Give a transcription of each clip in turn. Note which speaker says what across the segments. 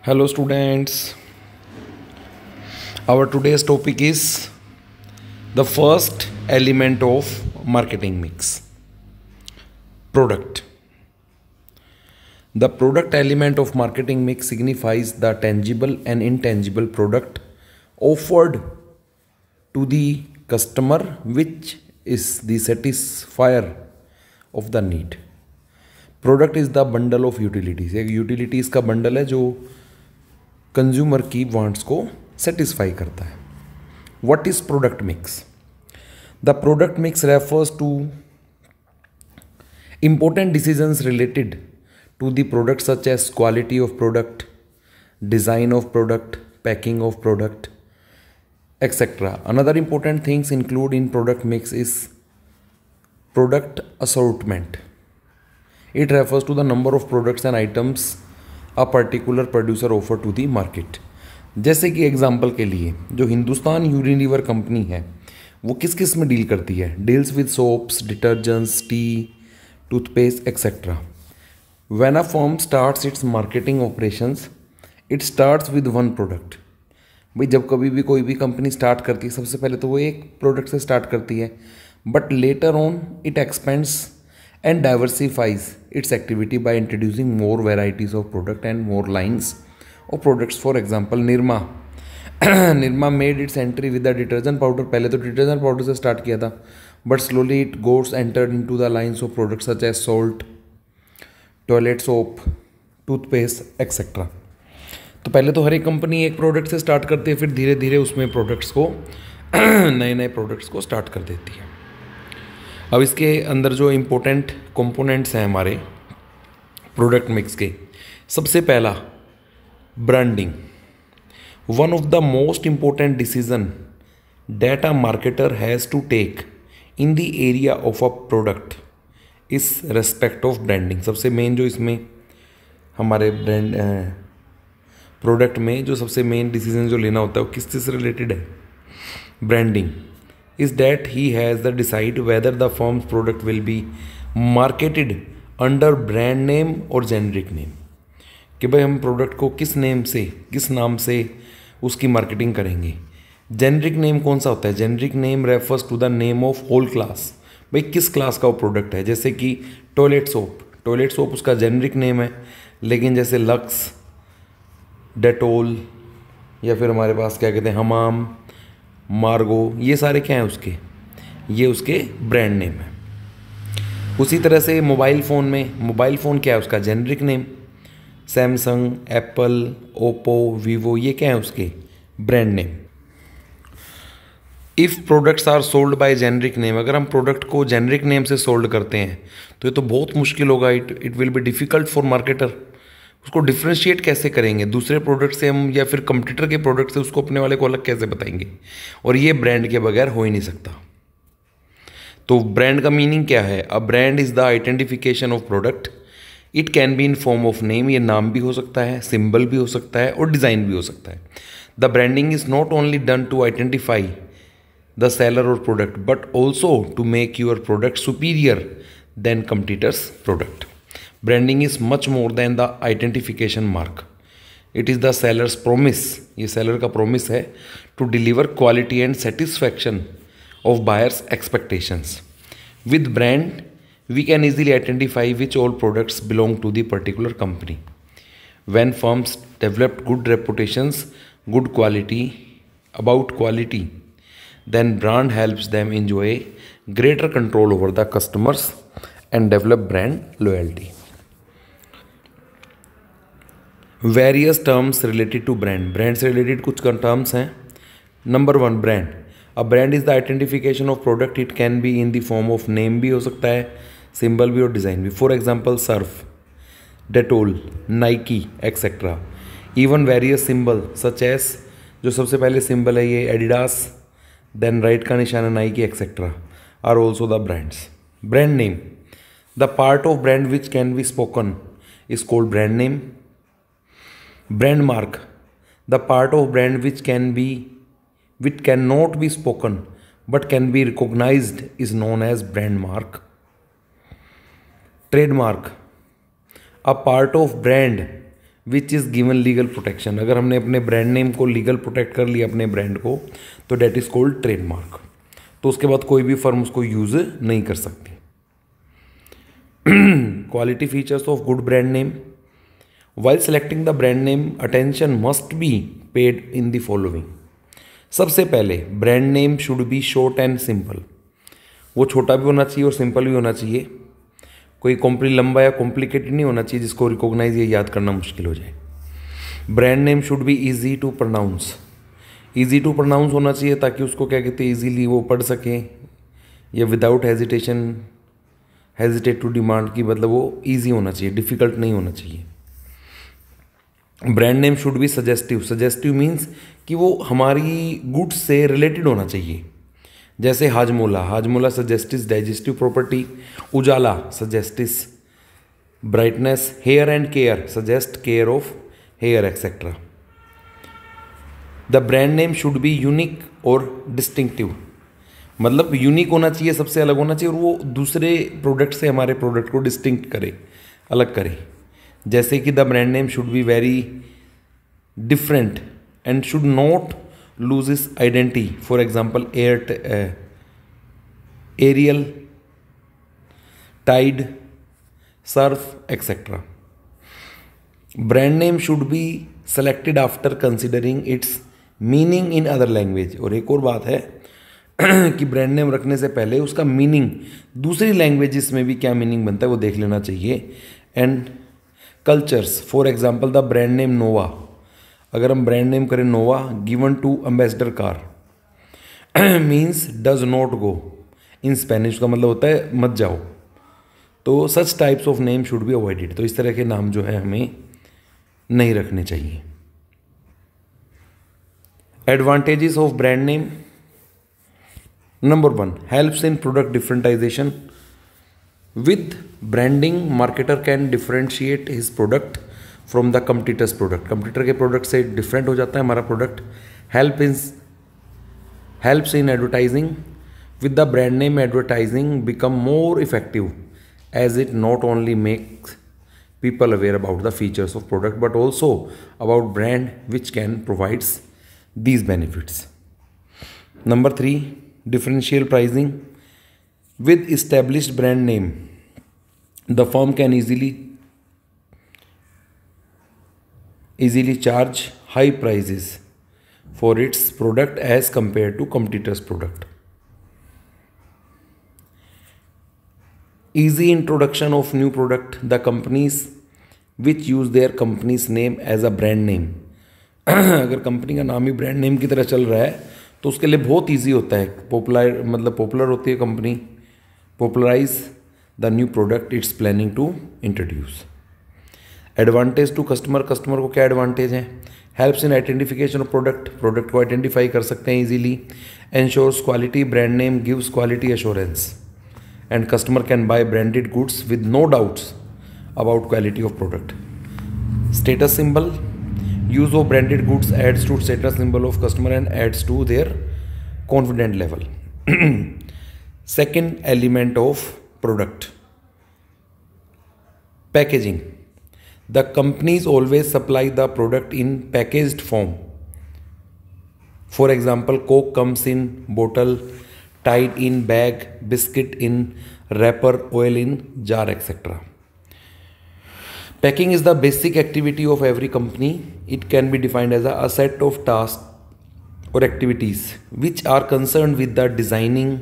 Speaker 1: Hello students, our today's topic is the first element of marketing mix, product. The product element of marketing mix signifies the tangible and intangible product offered to the customer which is the satisfier of the need. Product is the bundle of utilities, एक utilities का bundle है जो consumer की wants को satisfy करता है. What is product mix? The product mix refers to important decisions related to the product such as quality of product, design of product, packing of product, etc. Another important things include in product mix is product assortment. It refers to the number of products and items a particular producer offer to the market. जैसे कि example के लिए जो Hindustan Unilever company है वो किस किस में डील करती है? Deals with soaps, detergents, T, toothpaste, etcetera. When a firm starts it's marketing operations it starts with one product. भाई जब कभी भी कोई भी कंपनी स्टार्ट करती है सबसे पहले तो वो एक प्रोडक्ट से स्टार्ट करती है, but later on it expends and diversifies its activity by introducing more varieties of product and more lines of products. For example, Nirma made its entry with the detergent powder. पहले तो detergent powder से start किया था, but slowly it goes entered into the lines of products such as salt, toilet soap, toothpaste, etc. तो पहले तो हर एक कंपनी एक प्रोडक्ट से स्टार्ट करती है, फिर धीरे धीरे उसमें प्रोडक्ट्स को नए नए प्रोडक्ट्स को स्टार्ट कर देती है. अब इसके अंदर जो इम्पोर्टेंट कंपोनेंट्स हैं हमारे प्रोडक्ट मिक्स के, सबसे पहला branding. One of the most important decision that a marketer has to take in the area of a product is respect of branding. सबसे मेन जो इसमें हमारे प्रोडक्ट में जो सबसे मेन डिसीजन जो लेना होता है वो किस चीज़ से रिलेटेड है? Branding. Is that he has to decide whether the firm's product will be marketed under brand name or generic name. कि भाई हम प्रोडक्ट को किस नेम से, किस नाम से उसकी मार्केटिंग करेंगे. जेनरिक नेम कौन सा होता है? Generic name refers to the name of whole class. भाई किस क्लास का वो प्रोडक्ट है. जैसे कि टॉयलेट सोप उसका जेनरिक नेम है, लेकिन जैसे लक्स, डेटोल या फिर हमारे पास क्या कहते हैं हमाम, मार्गो, ये सारे क्या हैं उसके, ये उसके ब्रांड नेम है. उसी तरह से मोबाइल फ़ोन क्या है उसका generic name. Samsung, Apple, Oppo, Vivo, ये क्या है उसके brand name. If products are sold by generic name, अगर हम प्रोडक्ट को जेनरिक नेम से सोल्ड करते हैं तो ये तो बहुत मुश्किल होगा. It will be difficult for marketer. उसको डिफ्रेंशिएट कैसे करेंगे दूसरे प्रोडक्ट से हम, या फिर कंपटीटर के प्रोडक्ट से उसको अपने वाले को अलग कैसे बताएंगे? और ये ब्रांड के बगैर हो ही नहीं सकता. तो ब्रांड का मीनिंग क्या है? A brand is the identification of product. It can be in form of name, ये नाम भी हो सकता है, सिंबल भी हो सकता है और डिज़ाइन भी हो सकता है. The branding is not only done to identify the seller और product but also to make your product superior than competitors product. Branding is much more than the identification mark. It is the seller's promise. ये seller का promise है to deliver quality and satisfaction of buyers' expectations. With brand, we can easily identify which all products belong to the particular company. When firms develop good reputations, good quality, about quality, then brand helps them enjoy greater control over the customers and develop brand loyalty. Various terms related to brand. Brand से रिलेटेड कुछ terms हैं. Number 1, brand. A brand is the identification of product. It can be in the form of name भी हो सकता है, symbol भी और डिज़ाइन भी. For example Surf, Dettol, Nike, etcetera. Even various symbol such as, जो सबसे पहले सिंबल है ये एडिडास, देन राइट का निशान है Nike, etcetera, are also the brands. Brand name. The part of brand which can be spoken is called brand name. Brand mark. The part of brand which cannot be spoken but can be recognized is known as brand mark. Trademark. A part of brand which is given legal protection. अगर हमने अपने brand name को legal protect कर लिया अपने brand को, तो that is called trademark. तो उसके बाद कोई भी फर्म उसको यूज़ नहीं कर सकती। Quality features of good brand name. While selecting the brand name, attention must be paid in the following. सबसे पहले brand name should B short and simple. वो छोटा भी होना चाहिए और सिंपल भी होना चाहिए। कोई लंबा या कॉम्प्लिकेटेड नहीं होना चाहिए जिसको रिकॉग्नाइज या याद करना मुश्किल हो जाए। Brand name should be easy to pronounce. Easy to pronounce होना चाहिए ताकि उसको क्या कहते हैं इजीली वो पढ़ सकें, या विदाउट हेजिटेट टू डिमांड की, मतलब वो इजी होना चाहिए, डिफिकल्ट नहीं होना चाहिए। Brand name should be suggestive. Suggestive means कि वो हमारी गुड्स से रिलेटेड होना चाहिए। जैसे Hajmola, Hajmola suggests digestive property. Ujala suggests brightness. Hair and care suggest care of hair etcetera. The brand name should be unique और डिस्टिंक्टिव, मतलब यूनिक होना चाहिए, सबसे अलग होना चाहिए, और वो दूसरे प्रोडक्ट से हमारे प्रोडक्ट को डिस्टिंक्ट करे, अलग करे। जैसे कि the brand name should be very different and should not lose its identity. For example, Ariel, Tide, Surf, etc. Brand name should be selected after considering its meaning in other language. और एक और बात है कि brand name रखने से पहले उसका मीनिंग दूसरी लैंग्वेजेस में भी क्या मीनिंग बनता है वो देख लेना चाहिए। And cultures, for example the brand name Nova. अगर हम ब्रांड नेम करें Nova, given to Ambassador car means does not go in Spanish, का मतलब होता है मत जाओ। तो such types of name should be avoided. तो इस तरह के नाम जो है हमें नहीं रखने चाहिए। Advantages of brand name. Number 1, helps in product differentiation. With branding marketer can differentiate his product from the competitors product. Competitor के प्रोडक्ट से डिफरेंट हो जाता है हमारा product. Helps in advertising. With the brand name advertising become more effective as it not only makes people aware about the features of product but also about brand which can provides these benefits. Number 3, differential pricing. With established brand name, the firm can easily charge high prices for its product as compared to competitors' product. Easy introduction of new product. The companies which use their company's name as a brand name. अगर company का नाम ही brand name की तरह चल रहा है तो उसके लिए बहुत ईजी होता है। पॉपुलर होती है company. Popularize the new product it's planning to introduce. Advantage to customer. Customer को क्या एडवांटेज है? Helps in identification of product. Product को आइडेंटिफाई कर सकते हैं easily. Ensures quality. Brand name gives quality assurance and customer can buy branded goods with no doubts about quality of product. Status symbol. Use of branded goods adds to status symbol of customer and adds to their confidence level. Second element of product, packaging. The companies always supply the product in packaged form. For example, Coke comes in bottle, Tide in bag, biscuit in wrapper, oil in jar, etc. Packing is the basic activity of every company. It can be defined as a set of tasks or activities which are concerned with the designing,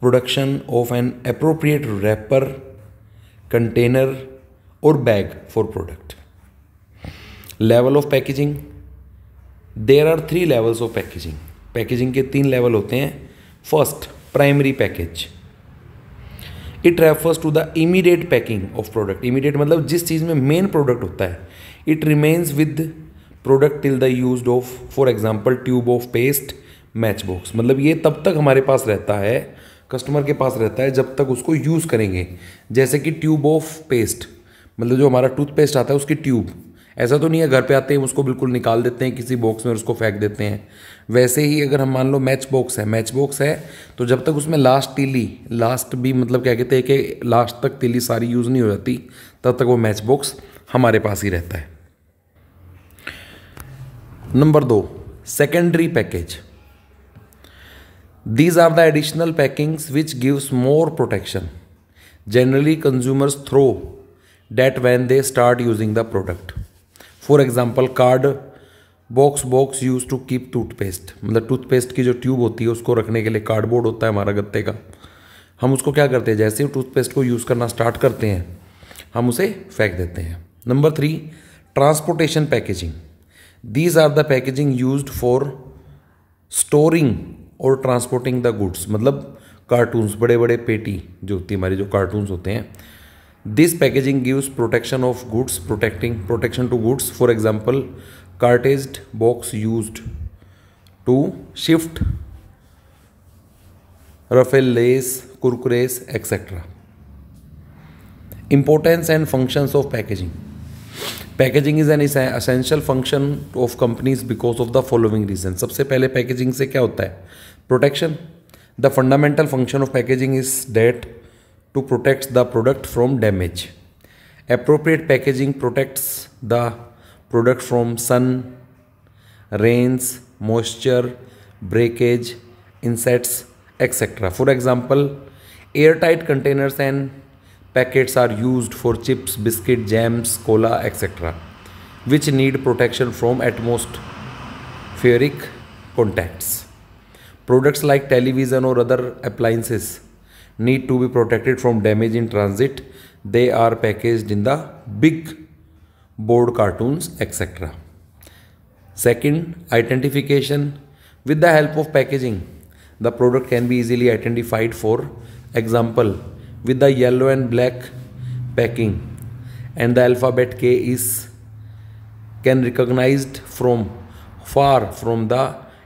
Speaker 1: production of an appropriate wrapper, container or bag for product. Level of packaging. There are 3 levels of packaging. Packaging के 3 level होते हैं. First, primary package. It refers to the immediate packing of product. Immediate मतलब जिस चीज़ में main product होता है. It remains with product till the use of, for example, tube of paste, matchbox. मतलब ये तब तक हमारे पास रहता है, कस्टमर के पास रहता है जब तक उसको यूज़ करेंगे। जैसे कि ट्यूब ऑफ पेस्ट, मतलब जो हमारा टूथपेस्ट आता है उसकी ट्यूब। ऐसा तो नहीं है घर पे आते हैं उसको बिल्कुल निकाल देते हैं किसी बॉक्स में और उसको फेंक देते हैं। वैसे ही अगर हम मान लो मैच बॉक्स है तो जब तक उसमें लास्ट भी मतलब क्या कहते हैं कि लास्ट तक तीली सारी यूज़ नहीं हो जाती तब तक वो मैच बॉक्स हमारे पास ही रहता है। Number 2, secondary package. These are the additional packings which gives more protection. Generally, consumers throw that when they start using the product. For example, card box used to keep toothpaste. मतलब toothpaste की जो tube होती है उसको रखने के लिए cardboard होता है हमारा गत्ते का. हम उसको क्या करते हैं, जैसे ही टूथपेस्ट को यूज़ करना स्टार्ट करते हैं हम उसे फेंक देते हैं. Number 3, transportation packaging. These are the packaging used for storing और ट्रांसपोर्टिंग द गुड्स. मतलब कार्टून्स, बड़े बड़े पेटी जो होती है हमारी, जो कार्टून्स होते हैं. This packaging gives protection of goods, protection to goods. For example, corrugated box used to shift Ruffles, Lay's, Kurkures etcetera. Importance and functions of packaging. Packaging is an essential function of companies because of the following reason. सबसे पहले packaging से क्या होता है, protection. The fundamental function of packaging is that to protect the product from damage. Appropriate packaging protects the product from sun, rains, moisture, breakage, insects etcetera. For example, air tight containers and packets are used for chips, biscuit, jams, cola, etc., which need protection from atmospheric contacts. Products like television or other appliances need to be protected from damage in transit. They are packaged in the big board cartoons, etc. Second, identification. With the help of packaging, the product can be easily identified. For example, with the yellow and black packing and the alphabet K is can recognized from far from the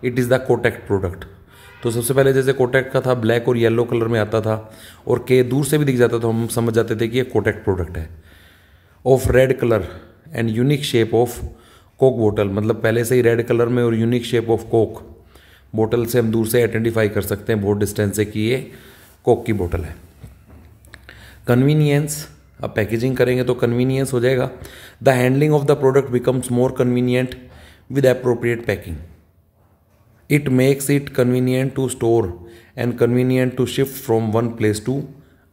Speaker 1: it is the Kotak product. तो सबसे पहले जैसे कोटेक का था, black और yellow colour में आता था और के दूर से भी दिख जाता था, हम समझ जाते थे कि ये कोटेक प्रोडक्ट है. Of red colour and unique shape of Coke बोतल. मतलब पहले से ही रेड कलर में और यूनिक शेप ऑफ कोक बोतल से हम दूर से आइडेंटिफाई कर सकते हैं बहुत डिस्टेंस से कि ये कोक की बोतल है. कन्वीनियंस. अब पैकेजिंग करेंगे तो कन्वीनियंस हो जाएगा. The handling of the product becomes more convenient with appropriate packing. It makes it convenient to store and convenient to shift from one place to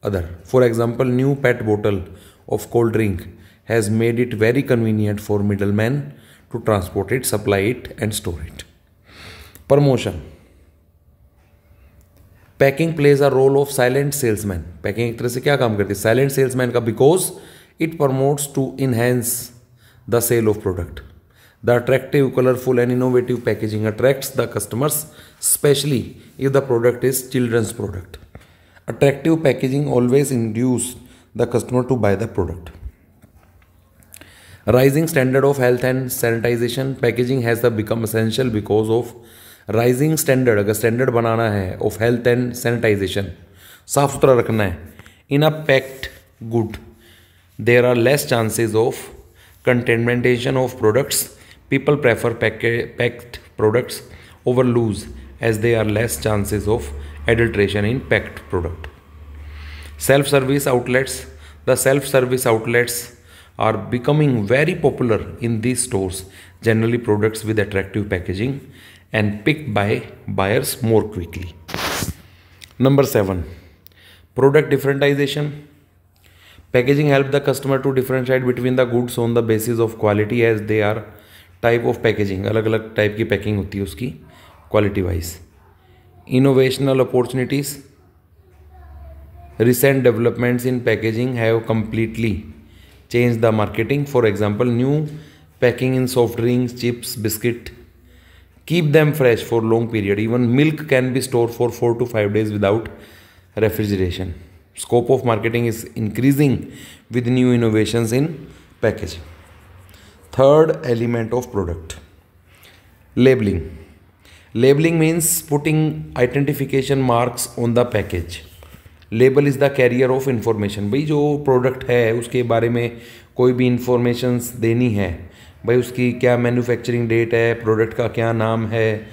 Speaker 1: other. For example, new PET बोतल of cold drink has made it very convenient for middle man to transport it, supply it and store it. Promotion. Packing plays a role of silent salesman. Packing एक तरह से क्या काम करती है, silent salesman का, because it promotes to enhance the sale of product. The attractive, colourful and innovative packaging attracts the customers, specially if the product is children's product. Attractive packaging always induce the customer to buy the product. Rising standard of health and sanitization. Packaging has the become essential because of rising standard. अगर standard बनाना है of health and sanitization, साफ सुथरा रखना है, in a packed good there are less chances of contamination of products. People prefer packed products over loose as they are less chances of adulteration in packed product. Self service outlets. The self service outlets are becoming very popular in these stores. Generally, products with attractive packaging and picked by buyers more quickly. Number 7, product differentiation. Packaging help the customer to differentiate between the goods on the basis of quality as they are type of packaging. अलग अलग type की packing होती है उसकी quality wise. Innovational opportunities. Recent developments in packaging have completely change the marketing. For example, new packing in soft drinks, chips, biscuit keep them fresh for long period. Even milk can be stored for 4 to 5 days without refrigeration. Scope of marketing is increasing with new innovations in packaging. Third element of product, labeling. Labeling means putting identification marks on the package. Label is the carrier of information. भाई जो product है उसके बारे में कोई भी informations देनी है, भाई उसकी क्या मैन्युफैक्चरिंग डेट है, प्रोडक्ट का क्या नाम है,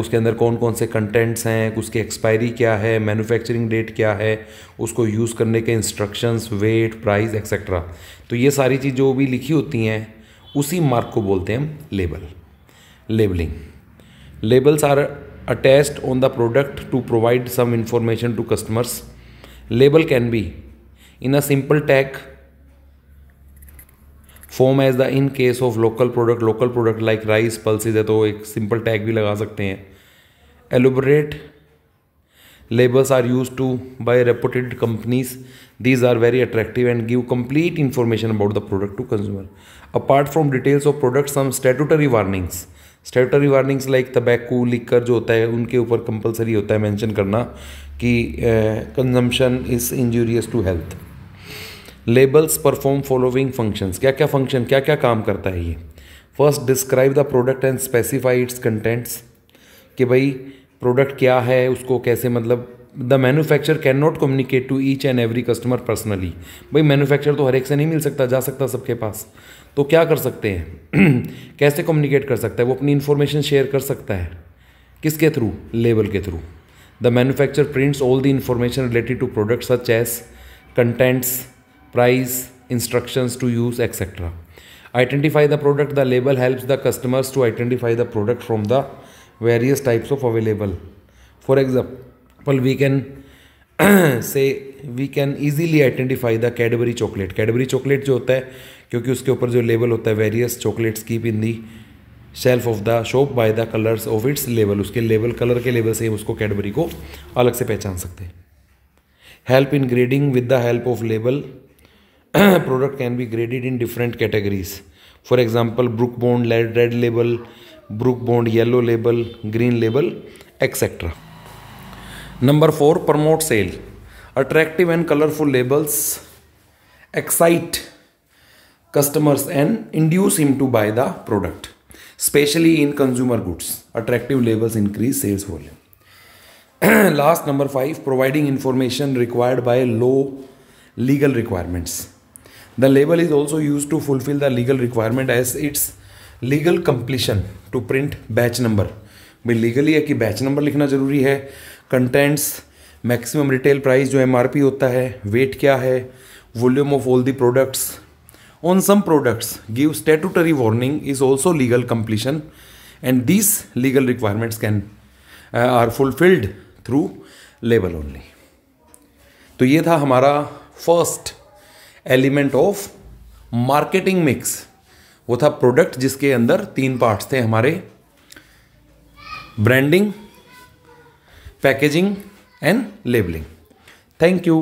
Speaker 1: उसके अंदर कौन कौन से कंटेंट्स हैं, उसकी एक्सपायरी क्या है, मैन्युफैक्चरिंग डेट क्या है, उसको यूज़ करने के इंस्ट्रक्शंस, वेट, प्राइस एक्सेट्रा. तो ये सारी चीज़ जो भी लिखी होती हैं उसी मार्क को बोलते हैं हम label. labeling. Labels are attached on the product to provide some information to customers. Label can be in a simple tag form as the in case of local product like rice pulses है तो एक simple tag भी लगा सकते हैं. Elaborate labels are used to by reputed companies. These are very attractive and give complete information about the product to consumer. Apart from details of product, some statutory warnings like tobacco, liquor जो होता है उनके ऊपर compulsory होता है mention करना कि consumption is injurious to health. Labels perform following functions. क्या क्या काम करता है ये. First, describe the product and specify its contents. कि भाई प्रोडक्ट क्या है, उसको कैसे, मतलब the manufacture can not communicate to each and every customer personally. भाई मैन्युफैक्चर तो हर एक से नहीं मिल सकता, जा सकता सबके पास. तो क्या कर सकते हैं कैसे कम्युनिकेट कर सकता है, वो अपनी इन्फॉर्मेशन शेयर कर सकता है. किसके थ्रू? लेबल के through. The manufacture prints all the information related to product such as contents, price, instructions to use etcetera. Identify the product. The label helps the customers to identify the product from the various types of available. For example, we can say we can easily identify the Cadbury chocolate. Cadbury chocolate जो होता है, क्योंकि उसके ऊपर जो label होता है, various chocolates keep in the shelf of the shop by the colors of its label. उसके लेबल, कलर के लेबल से उसको कैडबरी को अलग से पहचान सकते हैं. Help in grading. With the help of label, product can be graded in different categories. For example, Brooke Bond red label, Brooke Bond yellow label, green label, etc. Number 4, promote sale. Attractive and colorful labels excite customers and induce him to buy the product, especially in consumer goods. Attractive labels increase sales volume. Last, number 5, providing information required by low legal requirements. The label is also used to fulfill the legal requirement as its legal completion to print batch number. भाई legally है कि batch number लिखना ज़रूरी है. Contents, maximum retail price जो MRP होता है, weight क्या है, volume of all the products. On some products give statutory warning is also legal completion and this legal requirements can are fulfilled through label only. तो ये था हमारा first element of marketing mix. वो था product जिसके अंदर 3 parts थे हमारे: branding, packaging and labelling. Thank you.